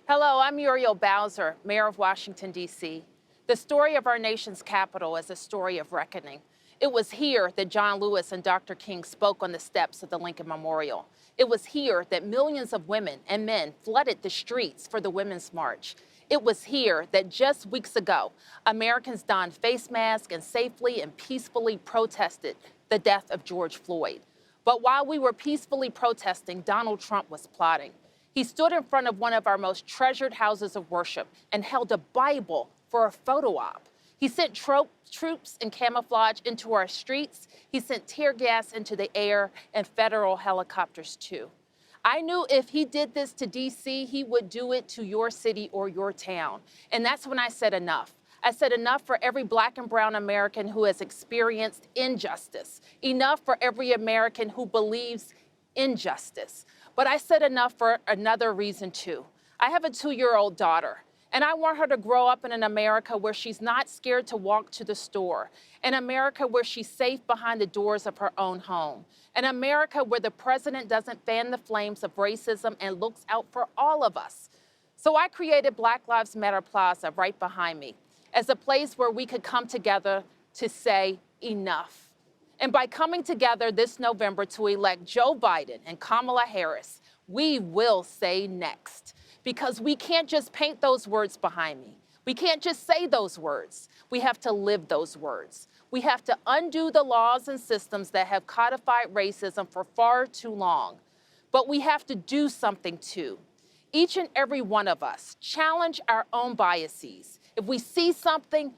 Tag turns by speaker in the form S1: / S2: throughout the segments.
S1: Hello, I'm Muriel, Mayor of Washington, D.C. The story of our nation's capital is a story of reckoning. It was here that John Lewis and Dr. King spoke on the steps of the Lincoln Memorial. It was here that millions of women and men flooded the streets for the Women's March. It was here that just weeks ago, Americans donned face masks and safely and peacefully protested the death of George Floyd. But while we were peacefully protesting, Donald Trump was plotting. He stood in front of one of our most treasured houses of worship and held a Bible for a photo op. He sent troops in camouflage into our streets. He sent tear gas into the air and federal helicopters too. I knew if he did this to D.C., he would do it to your city or your town. And that's when I said enough. I said enough for every Black and brown American who has experienced injustice. Enough for every American who believes in justice. But I said enough for another reason too. I have a 2-year-old daughter, and I want her to grow up in an America where she's not scared to walk to the store, an America where she's safe behind the doors of her own home, an America where the president doesn't fan the flames of racism and looks out for all of us. So I created Black Lives Matter Plaza right behind me as a place where we could come together to say enough. And by coming together this November to elect Joe Biden and Kamala Harris, we will say next. Because we can't just paint those words behind me. We can't just say those words. We have to live those words. We have to undo the laws and systems that have codified racism for far too long. But we have to do something too. Each and every one of us challenge our own biases. If we see something,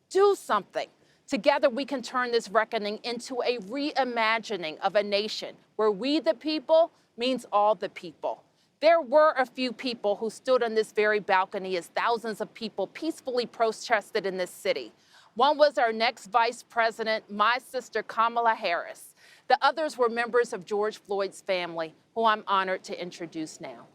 S1: do something. Together, we can turn this reckoning into a reimagining of a nation where we the people means all the people. There were a few people who stood on this very balcony as thousands of people peacefully protested in this city. One was our next vice president, my sister Kamala Harris. The others were members of George Floyd's family, who I'm honored to introduce now.